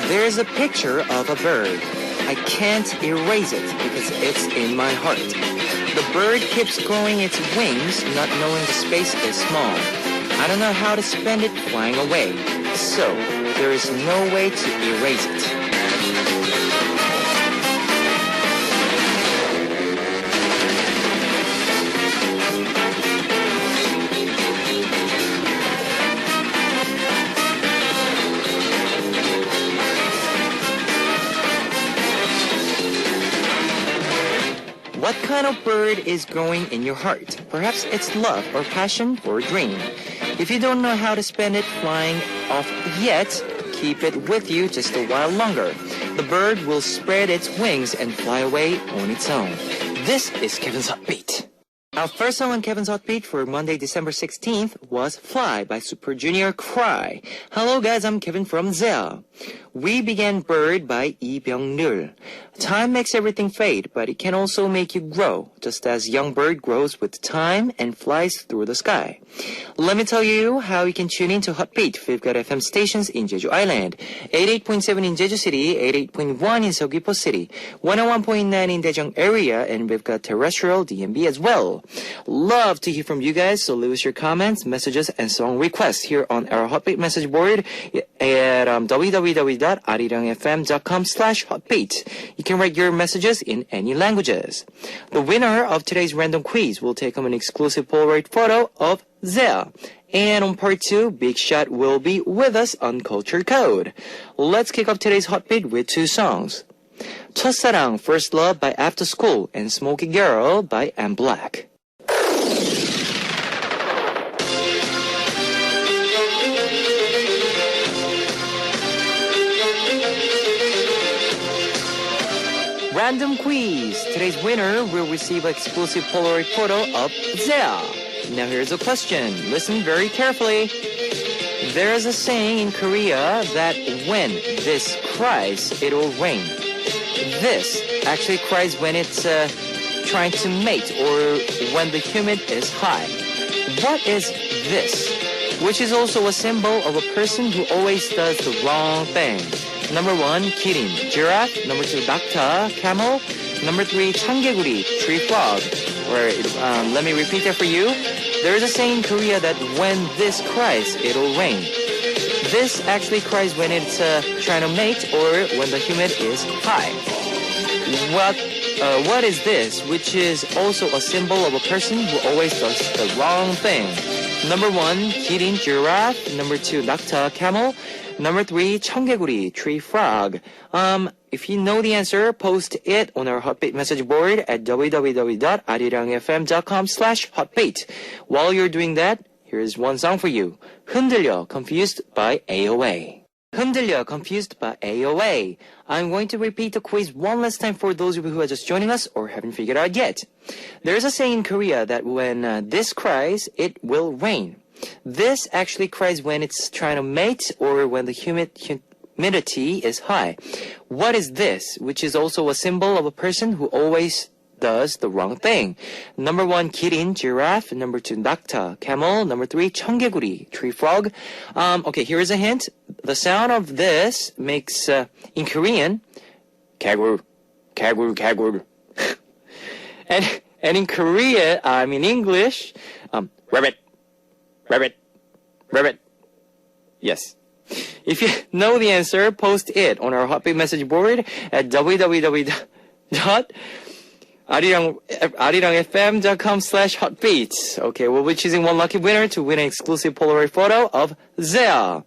There's a picture of a bird. I can't erase it because it's in my heart. The bird keeps growing its wings, not knowing the space is small. I don't know how to spend it flying away. So, there is no way to erase it. What kind of bird is growing in your heart? Perhaps it's love or passion or a dream. If you don't know how to spend it flying off yet, keep it with you just a while longer. The bird will spread its wings and fly away on its own. This is Kevin's Hot Beat. Our first song on Kevin's Hot Beat for Monday, December 16th was Fly by Super Junior Cry. Hello guys, I'm Kevin from ZEA. We began Bird by Lee Byung-rul. Time makes everything fade, but it can also make you grow, just as young bird grows with time and flies through the sky. Let me tell you how you can tune in to Hot Beat. We've got FM stations in Jeju Island, 88.7 in Jeju City, 88.1 in Seogwipo City, 101.9 in Daejeong area, and we've got terrestrial DMB as well. Love to hear from you guys, so leave us your comments, messages, and song requests here on our Hot Beat message board at www.arirangfm.com/hotbeat. You can write your messages in any languages. The winner of today's random quiz will take home an exclusive Polaroid photo of ZEA. And on part 2, Big Shot will be with us on Culture Code. Let's kick off today's Hot Beat with two songs. 첫사랑, First Love by After School and Smoky Girl by M Black. Random quiz. Today's winner will receive an exclusive Polaroid photo of ZEA. Now here's a question. Listen very carefully. There is a saying in Korea that when this cries, it will rain. This actually cries when it's trying to mate or when the humid is high. What is this? Which is also a symbol of a person who always does the wrong thing. Number 1, kirin, giraffe. Number 2, nakta, camel. Number 3, changgeguri, tree frog. Or let me repeat that for you. There is a saying in Korea that when this cries, it'll rain. This actually cries when it's trying to mate or when the humid is high. What is this? Which is also a symbol of a person who always does the wrong thing. Number 1, kirin, giraffe. Number 2, nakta, camel. Number 3, 청개구리, tree frog. If you know the answer, post it on our Hotbeat message board at www.arirangfm.com/hotbeat. While you're doing that, here's one song for you. 흔들려, Confused by AOA. 흔들려, Confused by AOA. I'm going to repeat the quiz one last time for those of you who are just joining us or haven't figured out yet. There's a saying in Korea that when this cries, it will rain. This actually cries when it's trying to mate or when the humidity is high. What is this? Which is also a symbol of a person who always does the wrong thing. Number 1, kirin, giraffe. Number 2, nakta, camel. Number 3, 청개구리, tree frog. Okay, here is a hint. The sound of this makes, in Korean, 개굴, 개굴, 개굴. and in Korea, in English, rabbit. Rabbit. Rabbit. Yes. If you know the answer, post it on our Hotbeat message board at www.arirangfm.com/hotbeat. Okay, we'll be choosing one lucky winner to win an exclusive Polaroid photo of ZEA.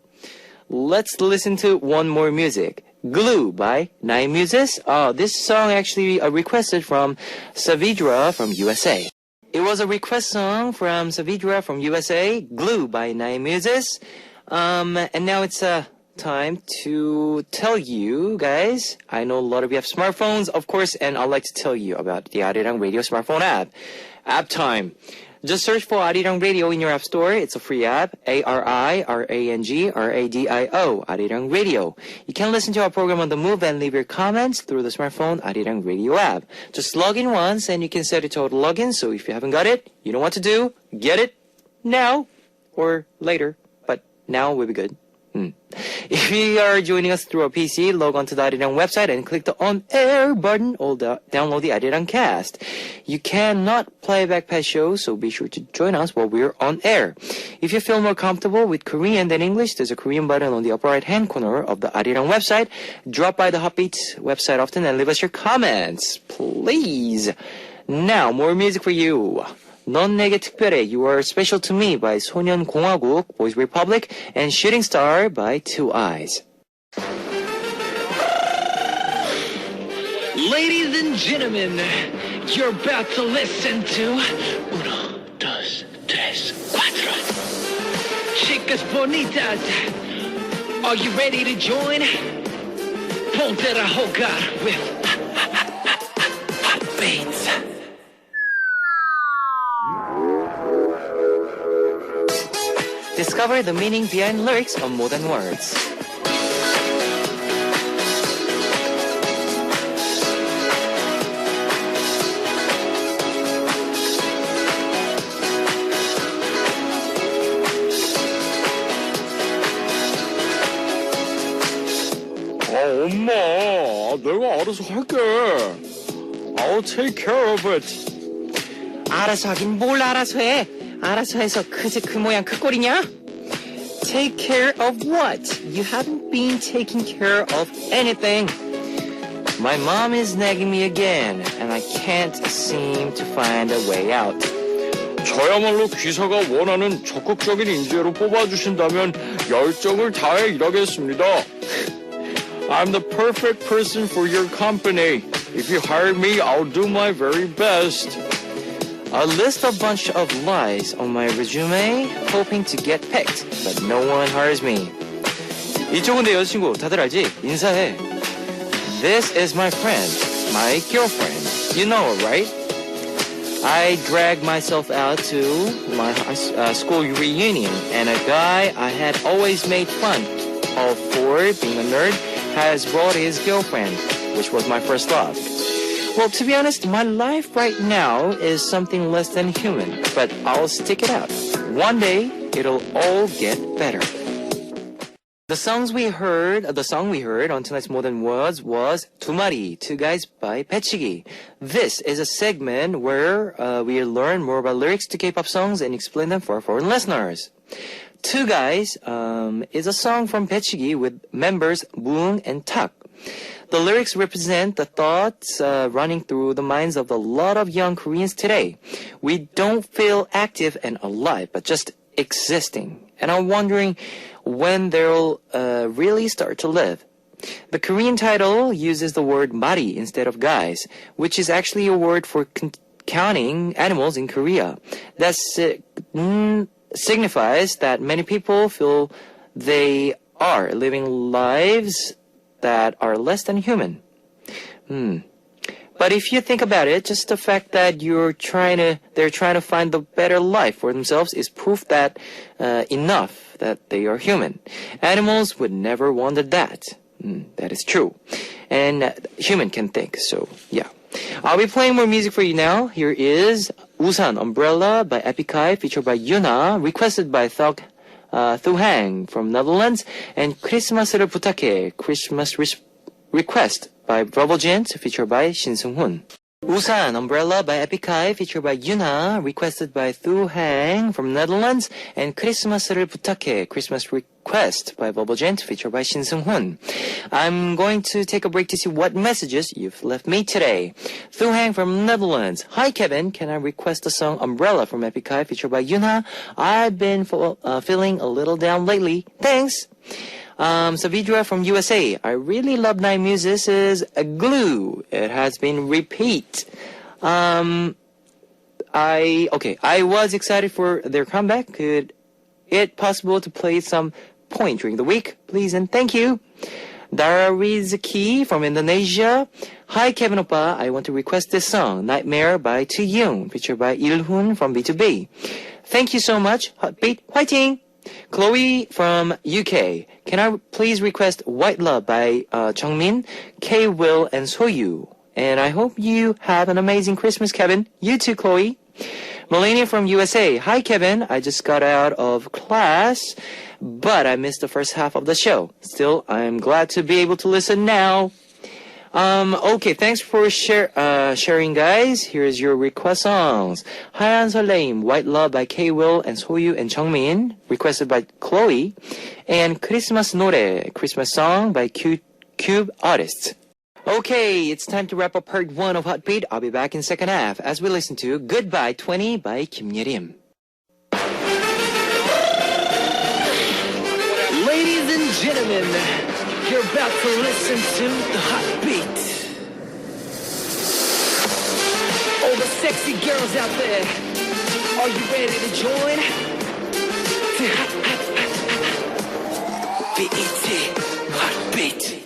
Let's listen to one more music. Glue by Nine Muses. This song actually requested from Savidra from USA. It was a request song from Savidra from USA, Glue by Nine Muses. And now it's time to tell you guys, I know a lot of you have smartphones, of course, and I'd like to tell you about the Arirang Radio smartphone app. App time. Just search for Arirang Radio in your app store. It's a free app. ARIRANGRADIO. Arirang Radio. You can listen to our program on the move and leave your comments through the smartphone Arirang Radio app. Just log in once and you can set it to auto login. So if you haven't got it, you know what to do. Get it now or later. But now will be good. If you are joining us through a PC, log on to the Arirang website and click the On Air button or download the Arirang cast. You cannot play back past shows, so be sure to join us while we're on air. If you feel more comfortable with Korean than English, there's a Korean button on the upper right-hand corner of the Arirang website. Drop by the Hotbeat website often and leave us your comments, please. Now, more music for you. 넌 내게 특별해, You Are Special to Me by 소년공화국, Boys Republic, and Shooting Star by Two Eyes. Ladies and gentlemen, you're about to listen to Uno, dos, tres, cuatro. Chicas bonitas, are you ready to join? Ponte a jugar with Hotbeats. Discover the meaning behind lyrics of more than words. 엄마, 내가 알아서 할게. I'll take care of it. 알아서 하긴 뭘 알아서 해? 알아서 해서 그 모양 그 꼴이냐? Take care of what? You haven't been taking care of anything. My mom is nagging me again, and I can't seem to find a way out. 저야말로 기사가 원하는 적극적인 인재로 뽑아주신다면 열정을 다해 일하겠습니다. I'm the perfect person for your company. If you hire me, I'll do my very best. A list a bunch of lies on my resume, hoping to get picked, but no one hires me. 이쪽은 내 여자친구, 다들 알지? 인사해. This is my friend, my girlfriend. You know her, right? I dragged myself out to my school reunion, and a guy I had always made fun of for being a nerd has brought his girlfriend, which was my first love. Well, to be honest, my life right now is something less than human, but I'll stick it out. One day, it'll all get better. The song we heard on tonight's More Than Words was 두 마리, Two Guys by 배치기. This is a segment where we learn more about lyrics to K-pop songs and explain them for foreign listeners. Two Guys is a song from 배치기 with members Moong and Tak. The lyrics represent the thoughts running through the minds of a lot of young Koreans today. We don't feel active and alive, but just existing. And I'm wondering when they'll really start to live. The Korean title uses the word mari instead of guys, which is actually a word for counting animals in Korea. That signifies that many people feel they are living lives that are less than human. But if you think about it, just the fact that they're trying to find the better life for themselves is proof that enough that they are human. Animals would never wanted that. That is true. And human can think, so yeah. I'll be playing more music for you now. Here is 우산, Umbrella by Epikai, featured by Yuna, requested by Thu Hang from Netherlands, and 크리스마스를 부탁해, Christmas Request by Verbal Gent, featured by Shin Seung-hoon. 우산, Umbrella by Epikai, featured by Yuna, requested by Thu Hang from Netherlands, and 크리스마스를 부탁해, Christmas Request by Verbal Gent, featured by Shin Seung-hoon. I'm going to take a break to see what messages you've left me today. Thu Hang from Netherlands. Hi Kevin, can I request the song Umbrella from Epikai, featured by Yuna? I've been feeling a little down lately. Thanks. Savidra from USA. I really love Nine Muses' Glue. It has been repeat. I was excited for their comeback. Could it possible to play some point during the week, please and thank you. Darizaki from Indonesia. Hi Kevin Oppa, I want to request this song, Nightmare by Taeyoon, featured by Il-hoon from B2B. Thank you so much. Hotbeat, fighting! Chloe from UK. Can I please request White Love by Jungmin, K. Will, and Soyu? And I hope you have an amazing Christmas, Kevin. You too, Chloe. Melania from USA. Hi, Kevin. I just got out of class, but I missed the first half of the show. Still, I'm glad to be able to listen now. Okay, thanks for sharing, guys. Here's your request songs. 하얀 설레임, White Love by K-Will and Soyu and Chungmin, requested by Chloe. And Christmas 노래, Christmas song by Cube Artists. Okay, it's time to wrap up part 1 of Hot Beat. I'll be back in second half as we listen to Goodbye 20 by Kim Yerim. Ladies and gentlemen, you're about to listen to the Hot Beat. All the sexy girls out there, are you ready to join? BET, Hot Beat.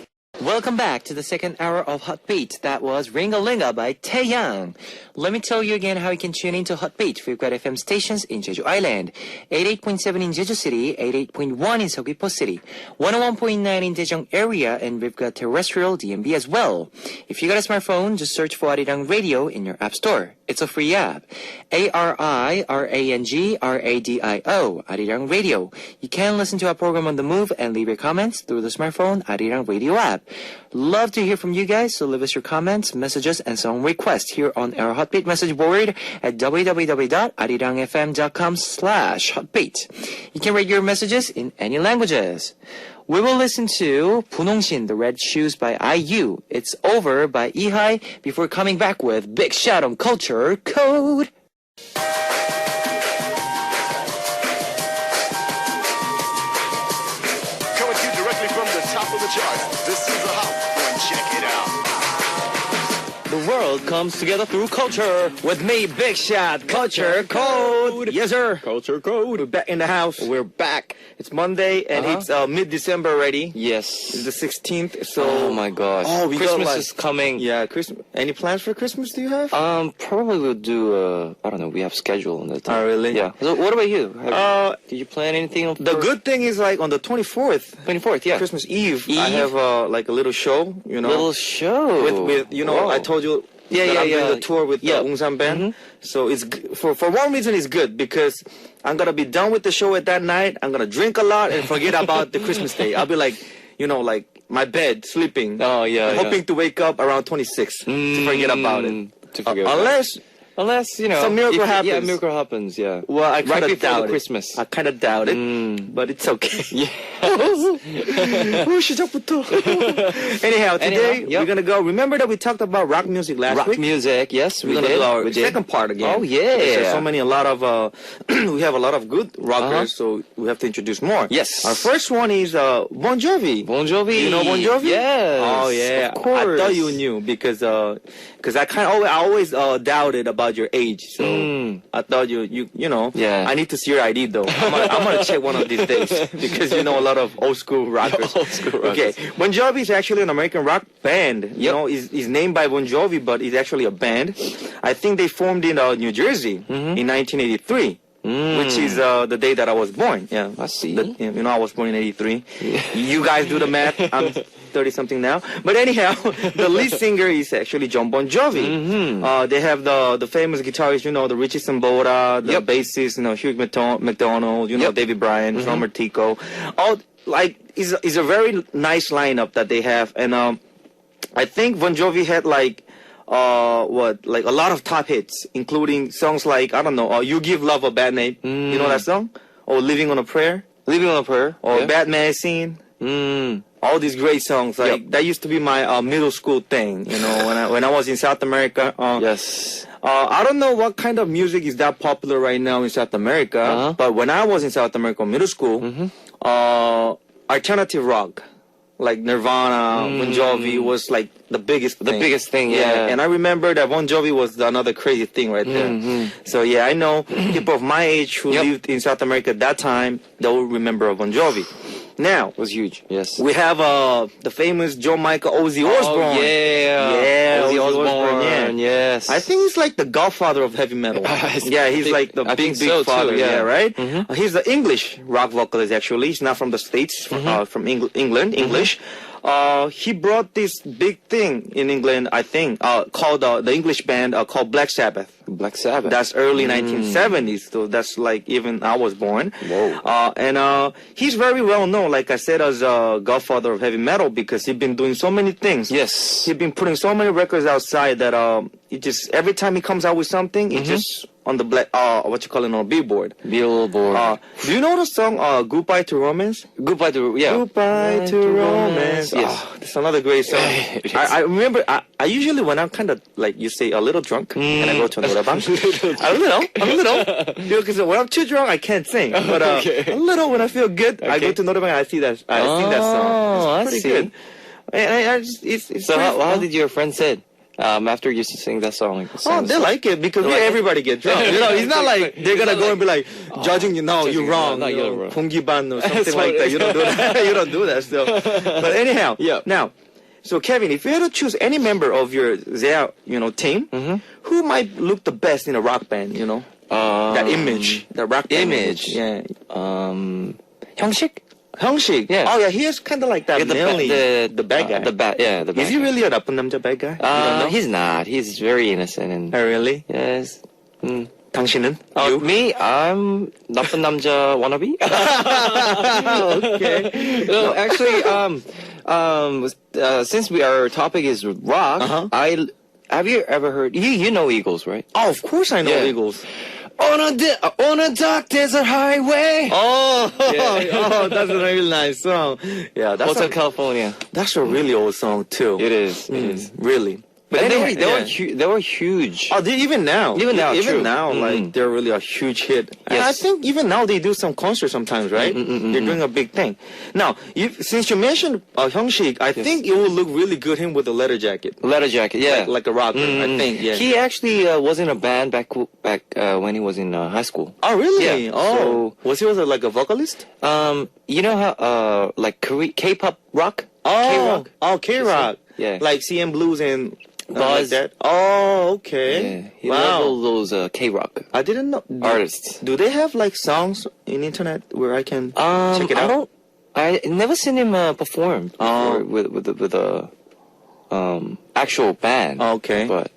Welcome back to the second hour of Hot Beat. That was Ringa Linga by Taeyang. Let me tell you again how you can tune into Hot Beat. We've got FM stations in Jeju Island, 88.7 in Jeju City, 88.1 in Seogwipo City, 101.9 in Daejeong area, and we've got terrestrial DMB as well. If you got a smartphone, just search for Arirang Radio in your app store. It's a free app. ARIRANG RADIO, Arirang Radio. You can listen to our program on the move and leave your comments through the smartphone Arirang Radio app. Love to hear from you guys, so leave us your comments, messages, and song requests here on our Hotbeat message board at www.arirangfm.com/hotbeat. You can write your messages in any languages. We will listen to 분홍신, The Red Shoes by IU, It's Over by Ihai, before coming back with Big Shout on Culture Code. Coming to you directly from the top of the chart. This is a hot one. Check it out. The world comes together through culture. With me, Big Shot, Culture Code. Yes, sir. Culture Code. We're back in the house. We're back. It's Monday and it's mid-December already. Yes. It's the 16th. So. Oh my gosh. Oh, we Christmas got, like, is coming. Yeah, Christmas. Any plans for Christmas? Do you have? Probably we'll do. I don't know. We have schedule on that time. Oh, really? Yeah. So what about you? Did you plan anything? The good thing is like on the 24th, 24th. Yeah. Christmas Eve, I have like a little show. You know. Little show. With you know, Whoa. I told you. Yeah, that I'm yeah. doing the tour with the Ungsan band. So it's for one reason it's good because I'm gonna be done with the show at that night. I'm gonna drink a lot and forget about the Christmas day. I'll be like, you know, like my bed sleeping. Oh yeah. Hoping to wake up around 26 to forget about it. To forget about unless you know some miracle happens. Yeah, miracle happens. Yeah. Well, I kind right of before doubt the it. Christmas. I kind of doubt it, but it's okay. Yeah. 시작부터. Anyhow, today we're gonna go. Remember that we talked about rock music last Rock week? music. Yes, We're gonna do our second part again. Oh yeah. There's so many, a lot of, we have a lot of good rockers, so we have to introduce more. Yes. Our first one is Bon Jovi. Bon Jovi. You know Bon Jovi? Yes. Oh yeah. Of course. I thought you knew because I always doubted about your age. So I thought you know. Yeah. I need to see your ID though. I'm gonna check one of these days because you know a lot of old school rockers. Old school rockers. Okay. Bon Jovi is actually an American rock band. You know, he's named by Bon Jovi, but he's actually a band. I think they formed in New Jersey in 1983. Which is the day that I was born. Yeah, I see. You know, I was born in 83. You guys do the math. I'm 30-something now. But anyhow, the lead singer is actually John Bon Jovi. They have the famous guitarists, you know, the Richie Sambora, the bassist, you know, Hugh McDonald, you know, David Bryan, drummer Tico. All like is a very nice lineup that they have, and I think Bon Jovi had like a lot of top hits, including songs like, I don't know, You Give Love a Bad Name. You know that song? Or Living on a Prayer? Living on a Prayer. Or Bad Medicine. All these great songs. Like that used to be my middle school thing, you know, when I was in South America. Yes. I don't know what kind of music is that popular right now in South America, but when I was in South America middle school, alternative rock, like Nirvana, Bon Jovi was like the biggest thing. The biggest thing, yeah. And I remember that Bon Jovi was another crazy thing right there. So yeah, I know people of my age who lived in South America at that time, they will remember Bon Jovi. Now, It was huge. Yes. we have the famous Joe Michael Ozzy Osbourne. Oh, yeah. Ozzy Osbourne. Osbourne, yeah. Yes. I think he's like the godfather of heavy metal. Yeah, he's like the I big think so, father. too, yeah. Right? He's the English rock vocalist, actually. He's not from the States, from England, English. he brought this big thing in England, I think, called the English band called Black Sabbath. Black Sabbath. That's early 1970s, so that's like even I was born. Whoa. And he's very well known, like I said, as a godfather of heavy metal because he's been doing so many things. Yes. He's been putting so many records outside that it just every time he comes out with something, it just on the black what you call it, on Billboard. Billboard. Do you know the song Goodbye to Romance? Goodbye to Goodbye to romance. Yes. That's another great song. It is. I remember, I usually, when I'm kind of, like you say, a little drunk, and I go to another band, a little, because when I'm too drunk, I can't sing. But a little, when I feel good, I go to another band, I sing that song. It's pretty good. And I just, it's So pretty how fun. did your friend said after you sing that song? Oh, they like it because everybody get drunk. You know, it's not like they're gonna go and be like judging you. No, you're wrong. No, you you're know, wrong. Ponggiban or something like that. You don't do that. You don't do that. So, but anyhow, Yeah. Now, so Kevin, if you had to choose any member of your Zea, team, who might look the best in a rock band? You know, that image, that rock band image. Yeah. 형식? Hyungshik. Yeah. Oh yeah, he is kind of like that. Yeah, manly, the bad guy. The bad Is he guy. really a 나쁜 남자 bad guy? You don't know? He's not. He's very innocent and Oh, really? yes. 당신은? You? Me, I'm 나쁜 남자 wannabe. Okay. No, actually, since our topic is rock, have you ever heard? You know Eagles, right? Oh, of course I know Yeah. Eagles. On a dark desert highway. Oh, Yeah. that's a really nice song. Yeah, Hotel California. that's a really old song too. It is. It is. Really. But anyway, they were huge. Oh, even now. Even now, true. like they're really a huge hit. And I Yes. think even now they do some concerts sometimes, right? They're doing a big thing. Now, since you mentioned Hyungshik, I think it would look really good him with a leather jacket, Leather jacket. Yeah. like a rocker. I think. Yeah. He actually was in a band back when he was in high school. Oh, really? Yeah, Oh, was he like a vocalist? You know how like K-pop rock? Oh, K-rock. oh, K-rock. Yeah. Like CM Blues and like Buzz. that. Oh, Yeah. okay. He Wow. loved all those K-rock I didn't know. artists. Do they have like songs in internet where I can check it out? I never seen him perform before with a actual band. Okay. But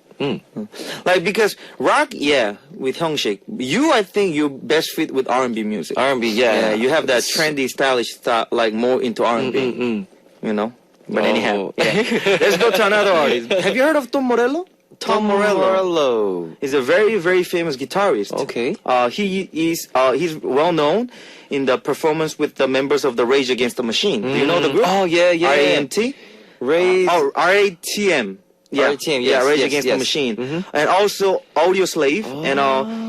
Like because rock, yeah, with Hyungshik. I think you best fit with R&B music. R&B, Yeah, you have that It's- trendy, stylish style, like more into R&B. You know. But anyhow, Oh. yeah. Let's go to another artist. Have you heard of Tom Morello? Tom Morello. He's a very, very famous guitarist. Okay. He's well known in the performance with the members of the Rage Against the Machine. Do you know the group? Oh, yeah. RAMT? Rage. RATM. Yeah, RATM, yeah, yes, Rage yes, Against yes. the Machine, and also Audio Slave, and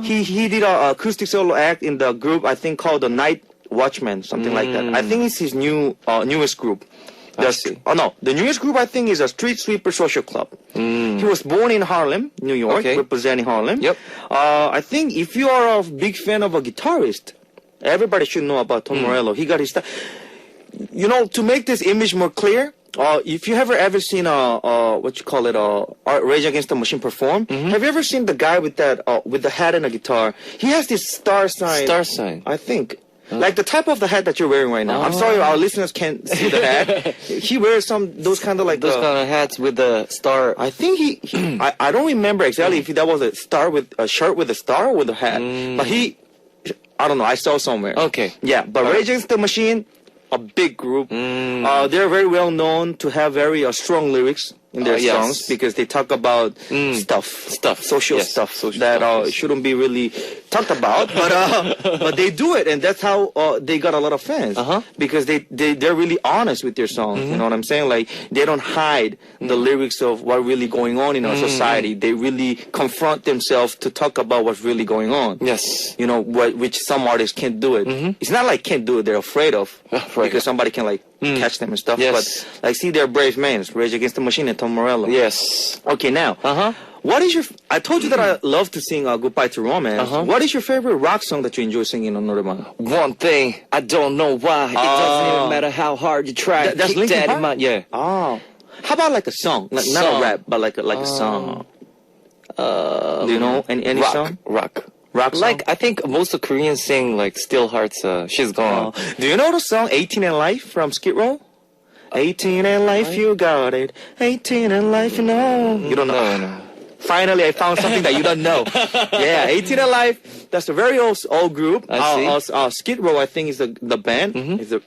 he did an acoustic solo act in the group I think called the Night Watchman, something like that. I think it's his newest group. see. Oh no, the newest group I think is a Street Sweeper Social Club. He was born in Harlem, New York, Okay. representing Harlem. Yep. I think if you are a big fan of a guitarist, everybody should know about Tom Morello. He got his style. You know, to make this image more clear, if you ever seen what you call it, Rage Against the Machine perform, have you ever seen the guy with that with the hat and a guitar? He has this star sign. Star sign. I think. Like the type of the hat that you're wearing right now. I'm sorry, our listeners can't see the hat. He wears those kind of like Those kind of hats with the star. I think I don't remember exactly if that was a star with a shirt with a star or with a hat, but I don't know. I saw somewhere. Okay. Yeah, but Rage Against the Machine, a big group. They're very well known to have very strong lyrics in their yes. songs because they talk about stuff, social Yes, stuff social that stuff, yes. shouldn't be really talked about, but they do it, and that's how they got a lot of fans because they're really honest with their songs. You know what I'm saying? Like they don't hide the lyrics of what's really going on in our society. They really confront themselves to talk about what's really going on. Yes. You know, which some artists can't do it. It's not like can't do it; they're afraid of because somebody can like catch them and stuff. Yes. But like, see, they're brave men. Rage Against the Machine and Tom Morello. Yes. Okay, now, what is your? I told you that I love to sing "Goodbye to Romance." What is your favorite rock song that you enjoy singing on Noreman? One thing, I don't know why. It doesn't even matter how hard you try. That's Kick Linkin that in Park? my, yeah. Oh, how about like a song, like not Song. a rap, but like a song? Do you know any song? Rock. Rock song? Like, I think most of Koreans sing like Still Hearts, She's Gone. Do you know the song "18 and Life" from Skid Row? 18 and life, you got it. 18 and life, you know. You don't know. No. Finally, I found something that you don't know. Yeah, 18 and life. That's a very old group. I see. Skid Row, I think, is the band. Is the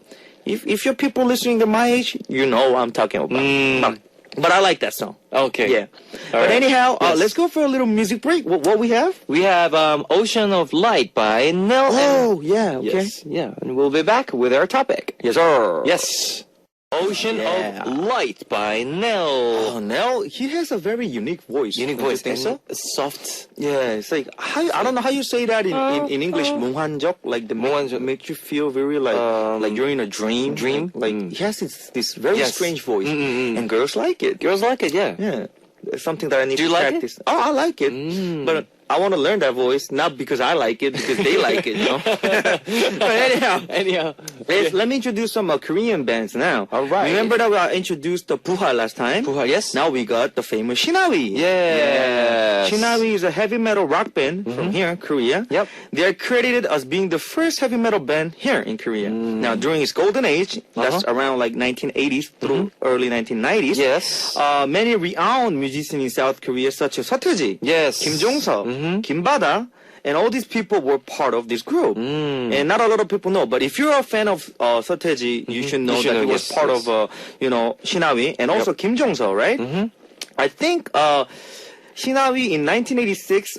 if you're people listening to my age, you know what I'm talking about. But I like that song. Okay. Yeah. But right. anyhow, Yes. let's go for a little music break. What we have? We have Ocean of Light by Nell. Oh, yeah. Okay. Yes. Yeah. And we'll be back with our topic. Yes, sir. Yes. Ocean Yeah. of Light by Nell. Oh, Nell, he has a very unique voice. Unique Don't you voice. think so? Soft. Yeah, it's like I don't know how you say that in English. 몽환적, like the 몽환적. makes you feel very like you're in a dream. Dream? Like he has this very Yes. strange voice, Mm-mm-mm. and girls like it. Girls like it, yeah. Yeah, it's something that I need Do to you like it? practice. Oh, I like it, but I want to learn that voice not because I like it, because they like it. You know. But anyhow. Let me introduce some Korean bands now. All right. Remember that I introduced the Puha last time? Puha, yes. Now we got the famous Shinawi. Yes. Shinawi is a heavy metal rock band from here, Korea. Yep. They are credited as being the first heavy metal band here in Korea. Now, during its golden age, that's around like 1980s through early 1990s. Yes. Many renowned musicians in South Korea, such as Seo Yes. Kim Jong-seo, Kim Bada, and all these people were part of this group. And not a lot of people know, but if you're a fan of Seo you should know You should that he know, was yes, part yes. of, Shinawi, and also Kim Jong-seo, right? I think Shinawi in 1986,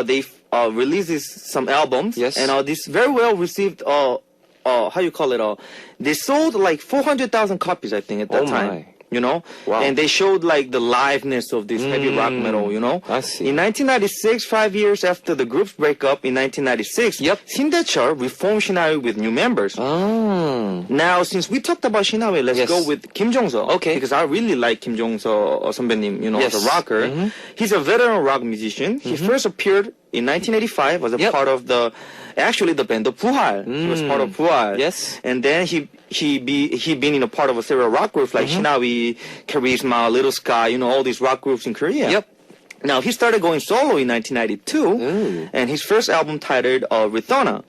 they released some albums, Yes. and this very well received. How you call it? They sold like 400,000 copies, I think, at that Oh, time. my. You know, Wow. and they showed like the liveness of this heavy rock metal. You know, I see. In 1996, 5 years after the group's breakup in 1996, Yep. Sindachar reformed Shinawi with new members. Oh. Now, since we talked about Shinawi, let's Yes. go with Kim Jong-seo. Okay. Because I really like Kim Jong-seo 선배님, Yes. as a rocker. He's a veteran rock musician. He first appeared in 1985 as a Yep. part of the band of Puhal. He was part of Puhal. Yes. And then he been in a part of a several rock groups like Shinawi, Charisma, Little Sky, all these rock groups in Korea. Yep. Now, he started going solo in 1992, and his first album titled Rithona.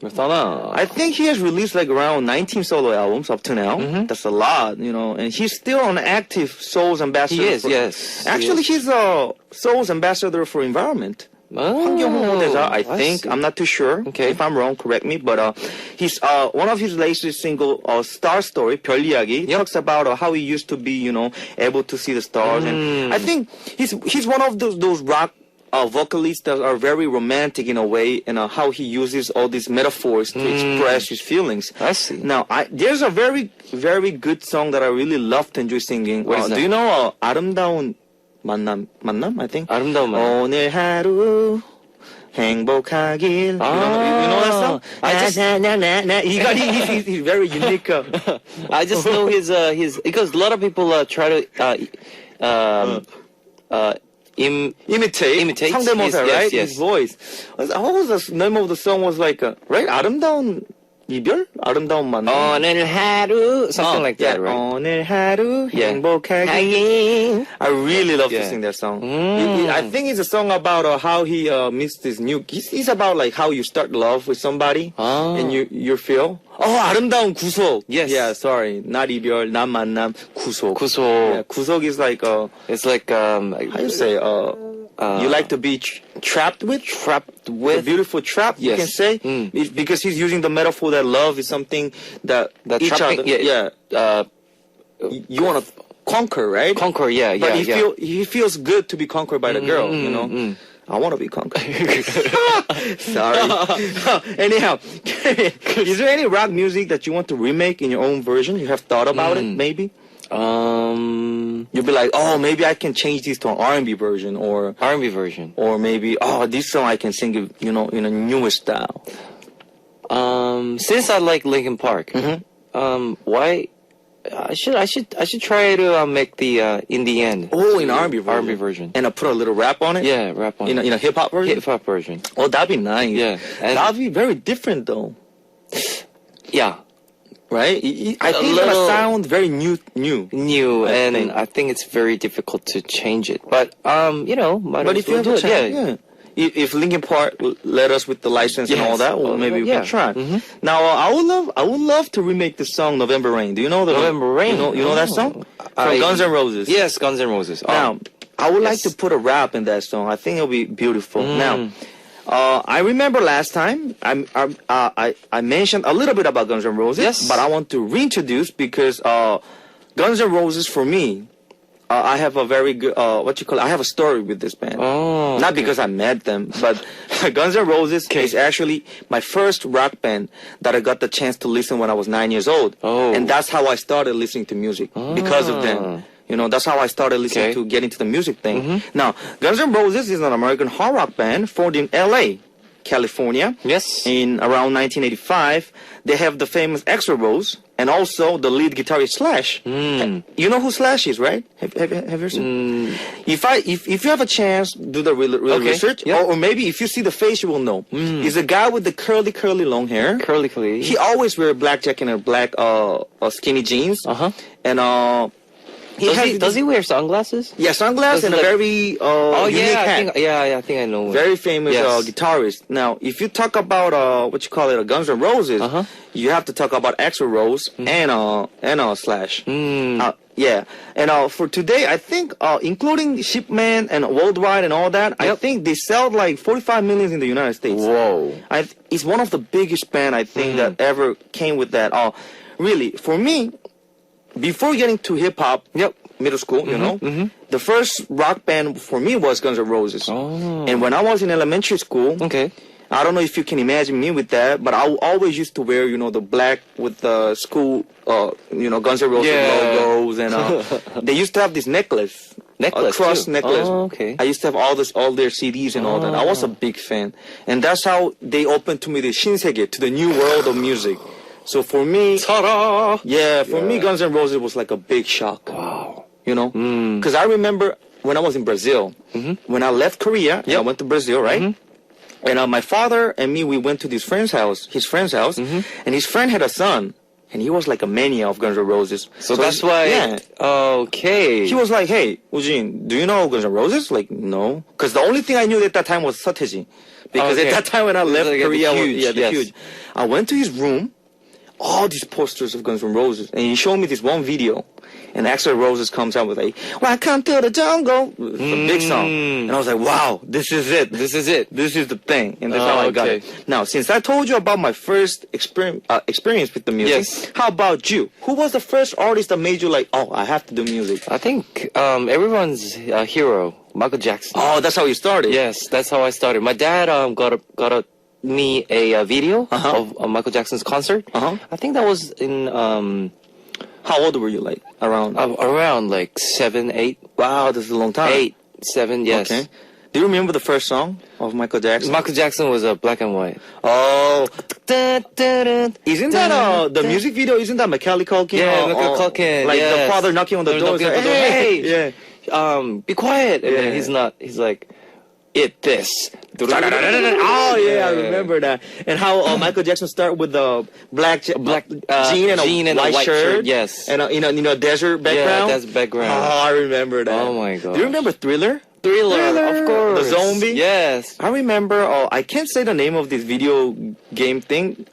I think he has released like around 19 solo albums up to now. That's a lot, and he's still an active Souls ambassador. He is, yes. He Actually, is. he's a Souls ambassador for environment. 환경 홍보대사, I think. see. I'm not too sure. Okay. If I'm wrong, correct me. But he's one of his latest single, Star Story, 별 이야기, talks about how he used to be, able to see the stars. And I think he's one of those rock vocalists that are very romantic in a way, and how he uses all these metaphors to express his feelings. I see. Now, there's a very, very good song that I really love to enjoy singing. What is that? Do you know 아름다운 만남, I think? 아름다운 만남. 오늘 하루 행복하길. You know that song? He's very unique. I just know his because a lot of people try to imitate 상대모사, his- right? yes. His voice. What was the name of the song? Was like, right? 아름다운 이별? 아름다운 만남. 오늘 하루 something like that, right? 오늘 하루 Yeah. 행복하길. I really love to Yeah. sing that song. I think it's a song about how he missed his new. It's about like how you start love with somebody and you feel. 아름다운 구속. Yes. Yeah, sorry. not 이별, 난 만남, 구속. 구속. Yeah, 구속 is like It's like how you say you like to be trapped with a beautiful trap, you Yes. can say. It's because he's using the metaphor that love is something that each trapping- other you want to conquer, right? conquer, yeah, But yeah. he feels good to be conquered by the girl, I want to be conquered. Sorry. Anyhow, is there any rock music that you want to remake in your own version? You have thought about it, maybe? You'll be like, maybe I can change this to an R&B version, or R&B version. maybe, this song I can sing it, in a newer style. Since I like Linkin Park, why? I should try to make the in the end. In R&B version. R&B version. And I put a little rap on it? Yeah, rap on In a hip-hop version? hip-hop version. That'd be nice. Yeah. And- That'd be very different, though. Yeah, Right? I think it's little- gonna sound very new. new, I and think. I think it's very difficult to change it. But might But as if you well have do a it. chance, if Linkin Park let us with the license and Yes. all that, well, maybe we Yeah. can try. Now, I would love to remake the song "November Rain." Do you know the November Rain? You know that song from I- Guns N' Roses? Yes, Guns N' Roses. Now, I would like yes. to put a rap in that song. I think it'll be beautiful. Now, I remember last time I mentioned a little bit about Guns N' Roses, Yes. but I want to reintroduce because Guns N' Roses for me, I have a very good I have a story with this band. Oh, Not because I met them, but Guns N' Roses is actually my first rock band that I got the chance to listen when I was 9 years old. Oh. And that's how I started listening to music because of them. You know, that's how I started listening Okay. to get into the music thing. Now, Guns N' Roses is an American hard rock band formed in LA, California. Yes. In around 1985. They have the famous Axl Rose and also the lead guitarist Slash. You know who Slash is, right? Have you seen? If you have a chance, do the real Okay, research, yeah. or maybe if you see the face, you will know. He's a guy with the curly long hair. Curly. He always wear a black jacket and a black skinny jeans. Uh-huh. And Does he wear sunglasses? Yeah, sunglasses Does and he a like- very Oh unique yeah, hat. I think I know. Very famous Yes. guitarist. Now, if you talk about what you call it, Guns N' Roses, Uh-huh. you have to talk about Axl Rose and Slash. Yeah, and for today, I think including Shipman and Worldwide and all that, I Yep. think they sell like 45 million in the United States. Whoa. It's one of the biggest band I think that ever came with that. Really, for me, before getting to hip hop, middle school, you know, the first rock band for me was Guns N' Roses. Oh. And when I was in elementary school, Okay. I don't know if you can imagine me with that, but I always used to wear, you know, the black with the school, Guns N' Roses Yeah. logos, and they used to have this necklace. Necklace, a cross too. necklace. Oh, okay. I used to have all their CDs and all that. I was a big fan, and that's how they opened to me the Shinsegae, to the new world of music. So for me, Ta-da! yeah, for me, Guns N' Roses was like a big shock. Wow. You know, because I remember when I was in Brazil, when I left Korea, I went to Brazil, right? And my father and me, we went to his friend's house, and his friend had a son, and he was like a mania of Guns N' Roses. So that's why. Yeah. Okay. He was like, "Hey, Ujin, do you know Guns N' Roses?" Like, no, because the only thing I knew at that time was Sateji, because Okay. at that time when I It's left like the Korea, huge, the yes. huge. I went to his room, all these posters of Guns N' Roses, and he showed me this one video, and Axl Roses comes out with like, "Welcome to the jungle," it's a big song, and I was like, "Wow, this is it, This is it. this is the thing," and that's how I got okay. it. Now, since I told you about my first experience with the music, Yes. how about you? Who was the first artist that made you like, "Oh, I have to do music"? I think everyone's hero, Michael Jackson. Oh, that's how you started. Yes, that's how I started. My dad got me a video of Michael Jackson's concert. I think that was in How old were you? Like around? around like 7, 8, Wow, this is a long time. 8, 7. Yes. Okay. Do you remember the first song of Michael Jackson? Michael Jackson was black and white. Oh, isn't that the music video? Isn't that Macaulay Culkin? Yeah, Macaulay Culkin, Like the yes. father knocking on the They're door. knocking on like, the door, hey, "Hey!" yeah. Be quiet. And Yeah. then he's not. He's like, eat this. Oh yeah, I remember that. And how Michael Jackson started with the black jean and a white shirt. Yes. And in a desert background. that's background. Oh, I remember that. Oh my Do you remember Thriller? Thriller, of course. The zombie? Yes. I remember, I can't say the name of this video game thing.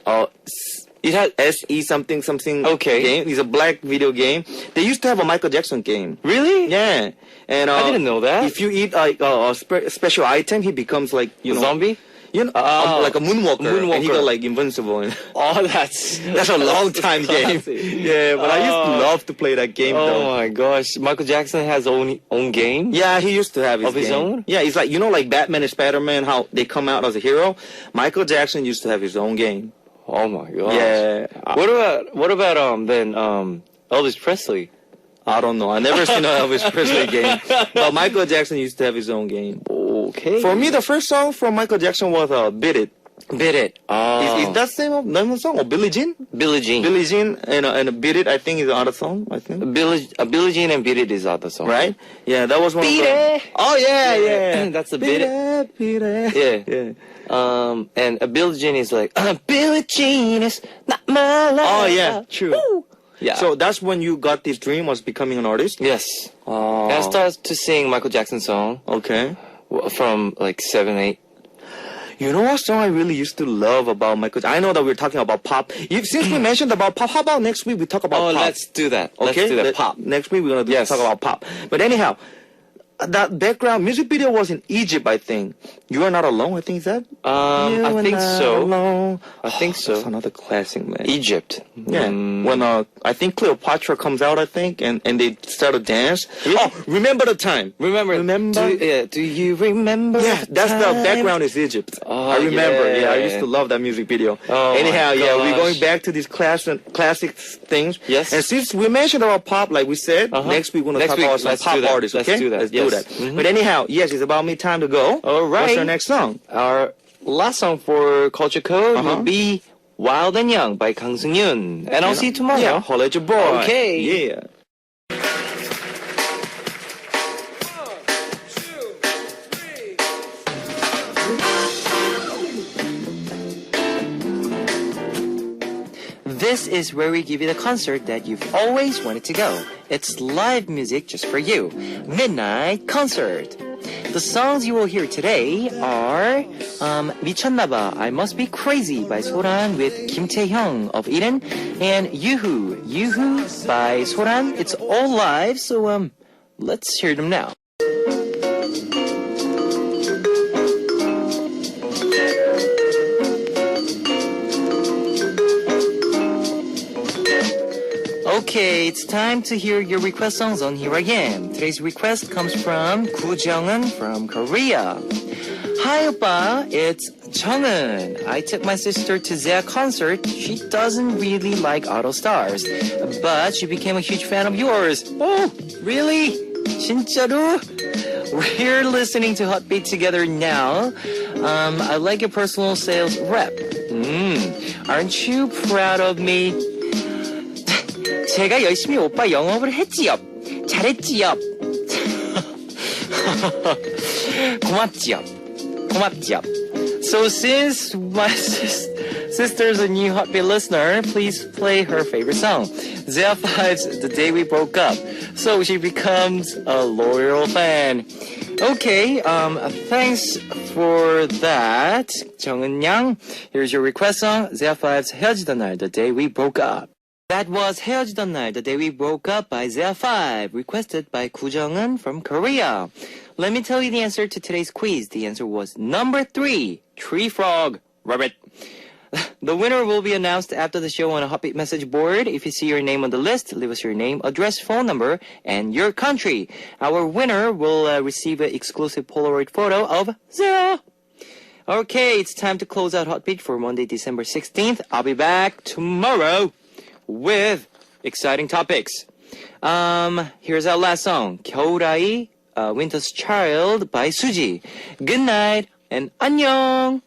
It had SE something. Okay. Game. It's a black video game. They used to have a Michael Jackson game. Really? Yeah. And I didn't know that. If you eat like a special item, he becomes like A zombie? like a moonwalker. And he Moonwalker. got like invincible. Oh, that's That's a long time game. Yeah, but I used to love to play that game Oh though. my gosh, Michael Jackson has own game. Yeah, he used to have his Of his game. own? Yeah, it's like like Batman and Spider-Man, how they come out as a hero. Michael Jackson used to have his own game. Oh my gosh. Yeah. What about Elvis Presley? I don't know. I never seen an Elvis Presley game, but Michael Jackson used to have his own game. Okay. For me, the first song from Michael Jackson was "Beat It." Beat It. Is that the name of the song or Billie Jean? Billie Jean. Billie Jean and "Beat It" I think is another song. I think. Billie Jean and Beat It is other song. Right? Yeah, that was one. Beat of the, It. Oh yeah. That's the Beat It. Beat It. Yeah. Yeah. And Billie Jean is like, Billie Jean is not my love. Oh yeah, true. Yeah. So that's when you got this dream was becoming an artist. yes. Oh. And I started to sing Michael Jackson song Okay. from like 7, 8. You know what song I really used to love about Michael? I know that we're talking about pop. Since we mentioned about pop, how about next week we talk about Oh, pop? let's do that. Okay, Let's do that. Pop. Next week we're gonna Yes. talk about pop. But anyhow, that background music video was in Egypt, I think. You Are Not Alone, I think is that? I You Are think Not so. Alone. I think so. That's another classic, man. Egypt. Yeah, when I think Cleopatra comes out, I think, and they start to dance. Oh, Remember the Time. Remember? Do you remember? Yeah, that's the time? background is Egypt. Oh, I remember. Yeah, I yeah. used to love that music video. Oh, Anyhow, my yeah, we're gosh. going back to these classic things. Yes. And since we mentioned about pop, like we said, next week we're going to Next talk week, about some let's pop do that. artists. Let's Okay, do that. Let's Yes. do that. But anyhow, yes, it's about me time to go. All right. What's our next song? Our last song for Culture Code Uh-huh. will be Wild and Young by Kang Seung-yoon. And I'll see you tomorrow. Yeah, holla at your boy. Okay. Yeah. This is where we give you the concert that you've always wanted to go. It's live music just for you. Midnight Concert. The songs you will hear today are 미쳤나봐, I Must Be Crazy by Soran with Kim Tae-hyung of Eden, and Yuhu by Soran. It's all live, so let's hear them now. Okay, it's time to hear your request songs on Here I Am. Today's request comes from Koo Jung-un from Korea. Hi, oppa. It's Jung-un. I took my sister to their concert. She doesn't really like Auto Stars, but she became a huge fan of yours. Oh, really? 진짜로? We're listening to Hotbeat together now. I like your personal sales rep. Aren't you proud of me? 제가 열심히 오빠 영업을 했지요. 잘했지요. 고맙지요. 고맙지요. So since my sister's a new Hotbeat listener, please play her favorite song, ZF5's The Day We Broke Up, so she becomes a loyal fan. Okay, thanks for that, 정은 양. Here's your request song, ZF5's 헤어지던 날, The Day We Broke Up. That was 헤어지던 날, The Day We Broke Up by ZF5, requested by Koo Jung-un from Korea. Let me tell you the answer to today's quiz. The answer was number 3, Tree Frog, Rabbit. The winner will be announced after the show on a Hotbeat message board. If you see your name on the list, leave us your name, address, phone number, and your country. Our winner will receive an exclusive Polaroid photo of Zero. Okay, it's time to close out Hotbeat for Monday, December 16th. I'll be back tomorrow with exciting topics. Here's our last song, 겨울아이, Winter's Child by Suji. Good night and 안녕.